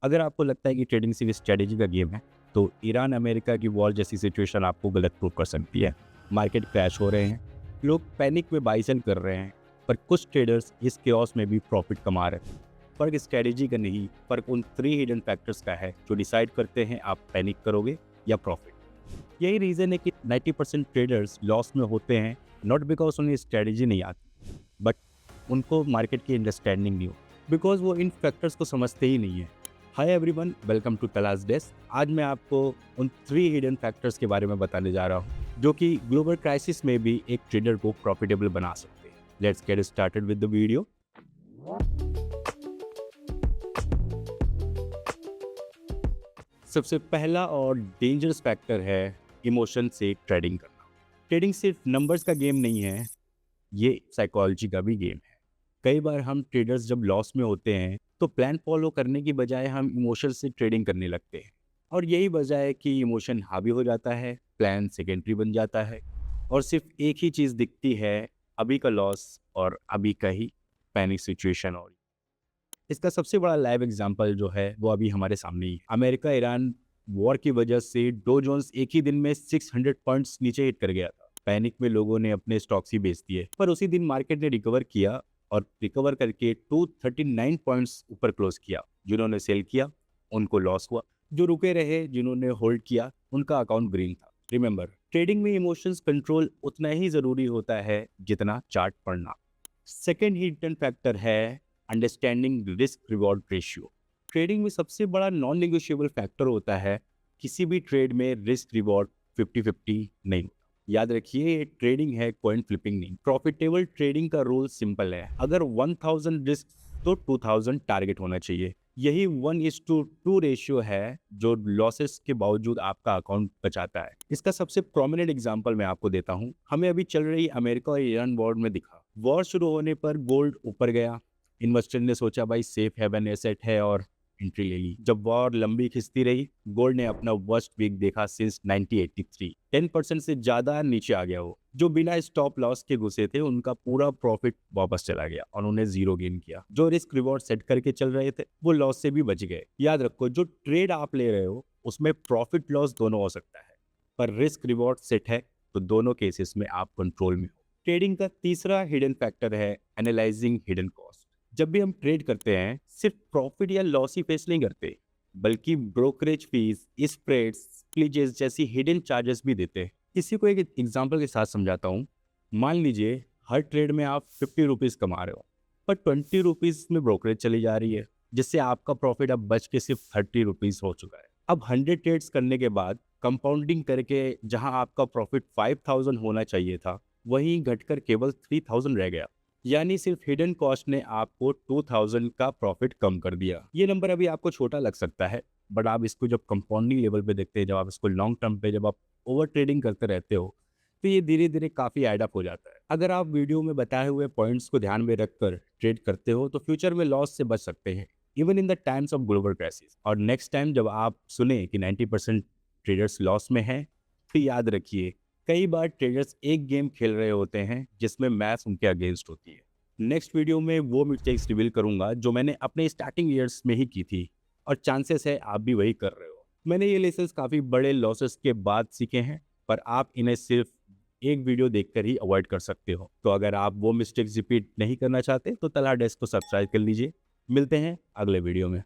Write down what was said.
अगर आपको लगता है कि ट्रेडिंग सिर्फ स्ट्रेटेजी का गेम है, तो ईरान अमेरिका की वॉर जैसी सिचुएशन आपको गलत प्रूव कर सकती है। मार्केट क्रैश हो रहे हैं, लोग पैनिक में बाई सेल कर रहे हैं, पर कुछ ट्रेडर्स इस केओस में भी प्रॉफिट कमा रहे हैं। फर्क स्ट्रेटेजी का नहीं, फर्क उन 3 हिडन फैक्टर्स का है जो डिसाइड करते हैं आप पैनिक करोगे या प्रॉफिट। यही रीज़न है कि 90% ट्रेडर्स लॉस में होते हैं, नॉट बिकॉज उन्हें स्ट्रेटेजी नहीं आती, बट उनको मार्केट की अंडरस्टैंडिंग नहीं हो, बिकॉज वो इन फैक्टर्स को समझते ही नहीं है। हाय एवरीवन, वेलकम टू तलाश डेस्क। आज मैं आपको उन 3 हिडन फैक्टर्स के बारे में बताने जा रहा हूँ जो कि ग्लोबल क्राइसिस में भी एक ट्रेडर को प्रॉफिटेबल बना सकते हैं। Let's get started with the video. सबसे पहला और डेंजरस फैक्टर है इमोशन से ट्रेडिंग करना। ट्रेडिंग सिर्फ नंबर्स का गेम नहीं है, ये साइकोलॉजी का भी गेम है। कई बार हम ट्रेडर्स जब लॉस में होते हैं तो प्लान फॉलो करने की बजाय हम इमोशन से ट्रेडिंग करने लगते हैं, और यही वजह है कि इमोशन हावी हो जाता है, प्लान सेकेंडरी बन जाता है और सिर्फ एक ही चीज़ दिखती है, अभी का लॉस और अभी का ही पैनिक सिचुएशन। और इसका सबसे बड़ा लाइव एग्जांपल जो है वो अभी हमारे सामने ही है। अमेरिका ईरान वॉर की वजह से डो जोन्स एक ही दिन में 600 पॉइंट्स नीचे हिट कर गया था। पैनिक में लोगों ने अपने स्टॉक्स ही बेच दिए, पर उसी दिन मार्केट ने रिकवर किया और रिकवर करके 239 पॉइंट्स ऊपर क्लोज किया। जिन्होंने सेल किया उनको लॉस हुआ, जो रुके रहे, जिन्होंने होल्ड किया, उनका अकाउंट ग्रीन था। रिमेंबर, ट्रेडिंग में इमोशंस कंट्रोल उतना ही जरूरी होता है जितना चार्ट पढ़ना। सेकेंड हिडन फैक्टर है understanding risk reward ratio. Trading में सबसे बड़ा नॉन नेगोशिएबल फैक्टर होता है, किसी भी ट्रेड में रिस्क रिवॉर्ड 50-50 नहीं होता। याद रखिए, ये ट्रेडिंग है, कॉइन फ्लिपिंग नहीं। प्रॉफिटेबल ट्रेडिंग का रूल सिंपल है, अगर 1000 रिस्क तो 2000 टारगेट होना चाहिए। यही 1:2 रेशियो है जो लॉसेस के बावजूद आपका अकाउंट बचाता है। इसका सबसे प्रोमिनेंट एग्जांपल मैं आपको देता हूँ। हमें अभी चल रही अमेरिका और ईरान वॉर में दिखा। वॉर शुरू होने पर गोल्ड ऊपर गया, इन्वेस्टर ने सोचा भाई सेफ हेवन एसेट है और एंट्री ले ली। जब वॉर लंबी खिंचती रही, गोल्ड ने अपना वर्स्ट वीक देखा सिंस 1983। 10% से ज्यादा नीचे आ गया वो। जो बिना स्टॉप लॉस के घुसे थे उनका पूरा प्रॉफिट वापस चला गया और उन्होंने जीरो गेन किया। जो रिस्क रिवॉर्ड सेट करके चल रहे थे वो लॉस से भी बच गए। याद रखो, जो ट्रेड आप ले रहे हो उसमें प्रॉफिट लॉस दोनों हो सकता है, पर रिस्क रिवॉर्ड सेट है तो दोनों केसेस में आप कंट्रोल में हो। ट्रेडिंग का तीसरा हिडन फैक्टर है एनालाइजिंग हिडन कॉस्ट। जब भी हम ट्रेड करते हैं, सिर्फ प्रॉफिट या लॉस ही फेस नहीं करते, बल्कि ब्रोकरेज फीस, स्प्रेड्स, स्प्लिजेस जैसी हिडन चार्जेस भी देते हैं। इसी को एक एग्जांपल के साथ समझाता हूँ। मान लीजिए हर ट्रेड में आप 50 रुपीज़ कमा रहे हो, पर 20 रुपीज़ में ब्रोकरेज चली जा रही है, जिससे आपका प्रॉफिट अब बच के सिर्फ 30 रुपीज़ हो चुका है। अब 100 ट्रेड्स करने के बाद कंपाउंडिंग करके जहां आपका प्रॉफिट 5000 होना चाहिए था, वहीं घटकर केवल 3000 रह गया। यानी सिर्फ हिडन कॉस्ट ने आपको 2000 का प्रॉफिट कम कर दिया। ये नंबर अभी आपको छोटा लग सकता है, बट आप इसको जब कंपाउंडिंग लेवल पे देखते हैं, जब आप इसको लॉन्ग टर्म पे जब आप ओवर ट्रेडिंग करते रहते हो, तो ये धीरे धीरे काफ़ी एडअप हो जाता है। अगर आप वीडियो में बताए हुए पॉइंट्स को ध्यान में रखकर ट्रेड करते हो तो फ्यूचर में लॉस से बच सकते हैं, even in the times of global crisis. और नेक्स्ट टाइम जब आप सुने कि 90% ट्रेडर्स लॉस में हैं, तो याद रखिए, कई बार ट्रेडर्स एक गेम खेल रहे होते हैं जिसमें मैथ्स उनके अगेंस्ट होती है। नेक्स्ट वीडियो में वो मिस्टेक्स रिवील करूंगा जो मैंने अपने स्टार्टिंग ईयर्स में ही की थी, और चांसेस है आप भी वही कर रहे हो। मैंने ये लेसन्स काफ़ी बड़े लॉसेस के बाद सीखे हैं, पर आप इन्हें सिर्फ एक वीडियो देखकर ही अवॉइड कर सकते हो। तो अगर आप वो मिस्टेक्स रिपीट नहीं करना चाहते तो तला डेस्क को सब्सक्राइब कर लीजिए। मिलते हैं अगले वीडियो में।